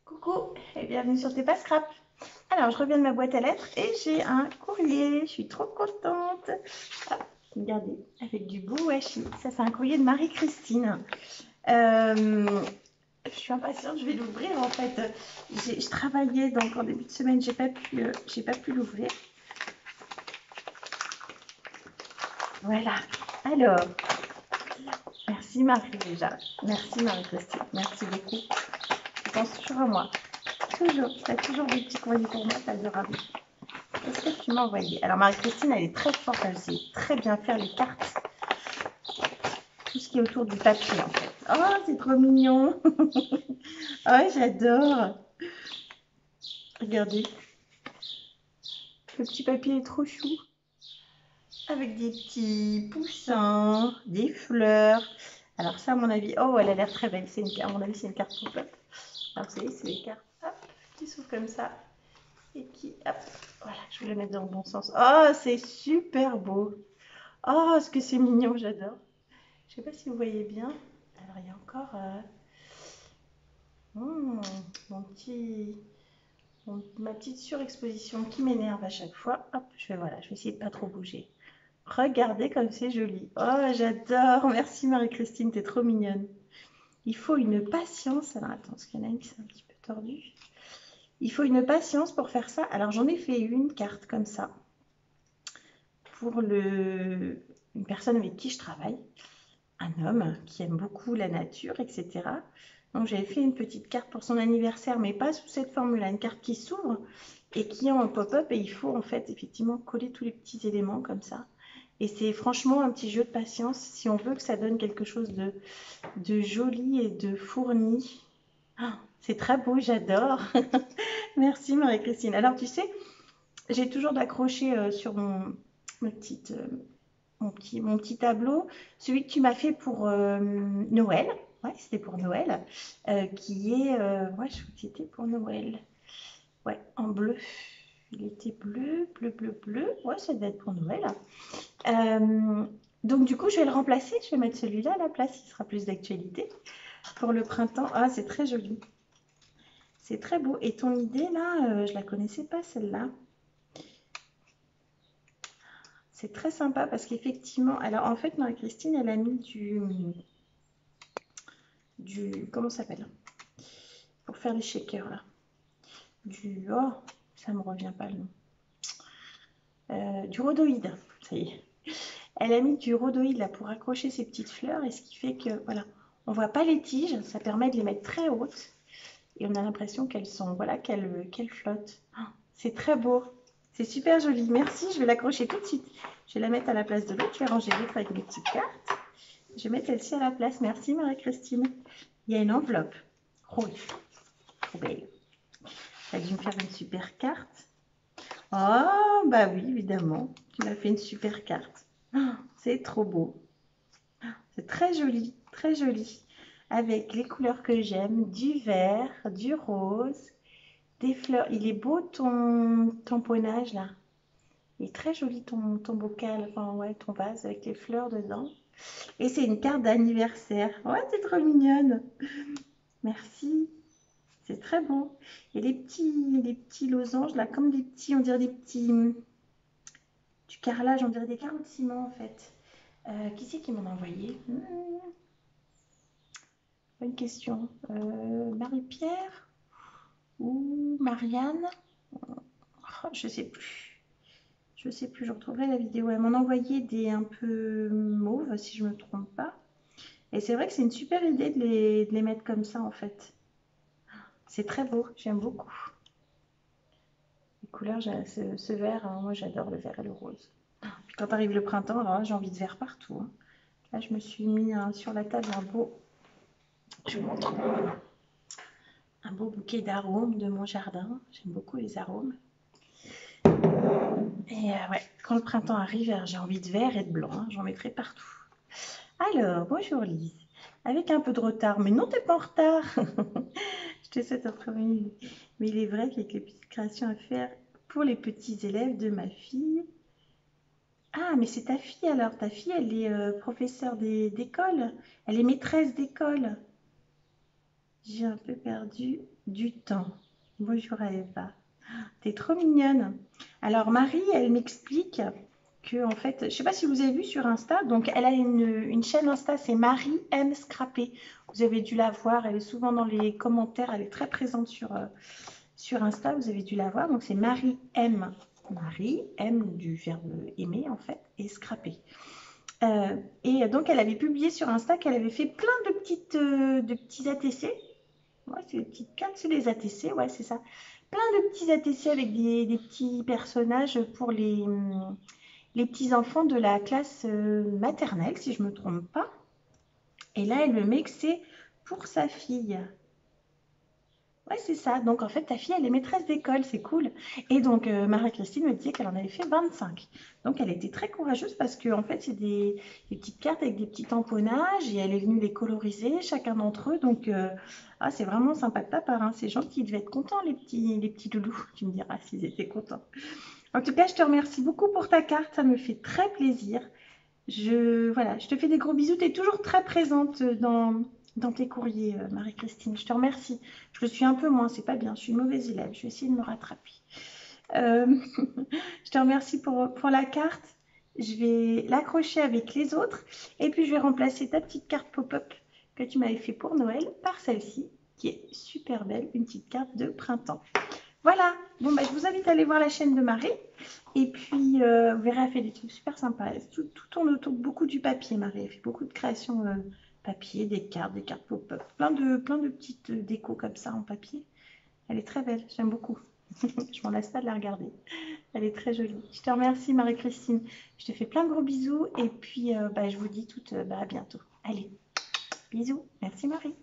Coucou et bienvenue sur T'es pas scrap. Alors, je reviens de ma boîte à lettres et j'ai un courrier. Je suis trop contente. Ah, regardez, avec du beau washi. Ça, c'est un courrier de Marie-Christine. Euh, je suis impatiente, je vais l'ouvrir en fait. Je travaillais donc en début de semaine, j'ai pas pu l'ouvrir. Voilà. Alors, merci Marie déjà. Merci Marie-Christine. Merci beaucoup. Tu penses toujours à moi. Toujours. Tu as toujours des petits courriers pour moi, c'est adorable. Qu'est-ce que tu m'as envoyé? Alors Marie-Christine, elle est très forte, elle sait très bien faire les cartes, tout ce qui est autour du papier en fait. Oh, c'est trop mignon. Oh, j'adore. Regardez, le petit papier est trop chou. Avec des petits poussins, des fleurs. Alors ça, à mon avis, oh, elle a l'air très belle. À mon avis, c'est une carte pop-up. Alors vous savez, c'est les cartes hop, qui s'ouvrent comme ça et qui, hop, voilà, je vais le mettre dans le bon sens. Oh, c'est super beau. Oh, ce que c'est mignon, j'adore. Je ne sais pas si vous voyez bien. Alors, il y a encore hmm, mon petit, ma petite surexposition qui m'énerve à chaque fois. Hop, voilà, je vais essayer de pas trop bouger. Regardez comme c'est joli. Oh, j'adore. Merci Marie-Christine, t'es trop mignonne. Il faut une patience. Alors, attends, parce qu'il y en a une qui s'est un petit peu tordue. Il faut une patience pour faire ça. Alors, j'en ai fait une carte comme ça pour une personne avec qui je travaille. Un homme qui aime beaucoup la nature, etc. Donc j'avais fait une petite carte pour son anniversaire, mais pas sous cette forme-là, une carte qui s'ouvre et qui est en pop-up et il faut en fait effectivement coller tous les petits éléments comme ça. Et c'est franchement un petit jeu de patience si on veut que ça donne quelque chose de joli et de fourni. Ah, c'est très beau, j'adore. Merci Marie-Christine. Alors tu sais, j'ai toujours d'accrocher sur ma petite, mon petit tableau, celui que tu m'as fait pour Noël. Ouais, c'était pour Noël. Qui est. Ouais, je crois que c'était pour Noël. Ouais, en bleu. Il était bleu, bleu, bleu, bleu. Ouais, ça devait être pour Noël. Euh, donc, du coup, je vais le remplacer. Je vais mettre celui-là à la place. Il sera plus d'actualité. Pour le printemps. Ah, c'est très joli. C'est très beau. Et ton idée, là, je la connaissais pas, celle-là. C'est très sympa parce qu'effectivement, alors en fait, Marie-Christine, elle a mis comment ça s'appelle? Pour faire les shakers là. Oh, ça me revient pas le nom. Du rhodoïde, ça y est. Elle a mis du rhodoïde là pour accrocher ses petites fleurs et ce qui fait que voilà, on voit pas les tiges, ça permet de les mettre très hautes et on a l'impression qu'elles sont voilà qu'elles flottent. Oh, c'est très beau, c'est super joli. Merci, je vais l'accrocher tout de suite. Je vais la mettre à la place de l'autre. Je vais ranger l'autre avec mes petites cartes. Je vais mettre celle-ci à la place. Merci Marie-Christine. Il y a une enveloppe rouge, trop belle. Tu as dû me faire une super carte. Oh, bah oui, évidemment. Tu m'as fait une super carte. Oh, c'est trop beau. C'est très joli, très joli. Avec les couleurs que j'aime, du vert, du rose, des fleurs. Il est beau ton tamponnage là. Il est très joli ton bocal, enfin ouais, ton vase avec les fleurs dedans. Et c'est une carte d'anniversaire. Ouais, c'est trop mignonne. Merci. C'est très beau. Et les petits losanges là, comme des petits, on dirait des petits, du carrelage, on dirait des carreaux de ciment en fait. Qui c'est qui m'en a envoyé? Bonne question. Marie-Pierre ou Marianne? Oh, je sais plus. Je sais plus, je retrouverai la vidéo. Elle m'en a envoyé des un peu mauves, si je me trompe pas. Et c'est vrai que c'est une super idée de les mettre comme ça, en fait. C'est très beau, j'aime beaucoup. Les couleurs, ce vert, hein, moi j'adore le vert et le rose. Puis quand arrive le printemps, alors là, j'ai envie de vert partout, hein. Là, je me suis mis sur la table je vous montre, un beau bouquet d'arômes de mon jardin. J'aime beaucoup les arômes. Et ouais, quand le printemps arrive, j'ai envie de vert et de blanc, hein, j'en mettrai partout. Alors, bonjour Lise. Avec un peu de retard, mais non, t'es pas en retard. Je te souhaite un très bon. Mais il est vrai qu'avec les petites créations à faire pour les petits élèves de ma fille. Ah, mais c'est ta fille alors. Ta fille, elle est professeure d'école. Elle est maîtresse d'école. J'ai un peu perdu du temps. Bonjour à Eva. T'es trop mignonne. Alors Marie, elle m'explique que en fait, je sais pas si vous avez vu sur Insta, donc elle a une chaîne Insta, c'est Marie M Scrappé. Vous avez dû la voir, elle est souvent dans les commentaires, elle est très présente sur Insta, vous avez dû la voir. Donc c'est Marie M. Marie M du verbe aimer en fait, et scraper. Et donc elle avait publié sur Insta qu'elle avait fait plein de petits ATC. Ouais, c'est les petites cartes, c'est les ATC, ouais, c'est ça. Plein de petits ATC avec des petits personnages pour les petits enfants de la classe maternelle, si je ne me trompe pas. Et là, elle me met que c'est pour sa fille. Ouais, c'est ça. Donc, en fait, ta fille, elle est maîtresse d'école, c'est cool. Et donc, Marie-Christine me disait qu'elle en avait fait 25. Donc, elle était très courageuse parce que, en fait, c'est des petites cartes avec des petits tamponnages et elle est venue les coloriser, chacun d'entre eux. Donc, ah, c'est vraiment sympa de ta part, hein. Ces gens qui devaient être contents, les petits loulous. Tu me diras s'ils étaient contents. En tout cas, je te remercie beaucoup pour ta carte. Ça me fait très plaisir. Voilà, je te fais des gros bisous. Tu es toujours très présente dans tes courriers, Marie-Christine. Je te remercie. Je le suis un peu moins, c'est pas bien. Je suis une mauvaise élève. Je vais essayer de me rattraper. Euh, je te remercie pour la carte. Je vais l'accrocher avec les autres. Et puis, je vais remplacer ta petite carte pop-up que tu m'avais fait pour Noël par celle-ci, qui est super belle, une petite carte de printemps. Voilà, bon, bah, je vous invite à aller voir la chaîne de Marie. Et puis, vous verrez, elle fait des trucs super sympas. Tout tourne autour beaucoup du papier, Marie. Elle fait beaucoup de créations papier, des cartes pop-up, plein de petites décos comme ça en papier. Elle est très belle, j'aime beaucoup. Je m'en lasse pas de la regarder. Elle est très jolie. Je te remercie, Marie-Christine. Je te fais plein de gros bisous. Et puis, bah, je vous dis à bientôt. Allez, bisous. Merci, Marie.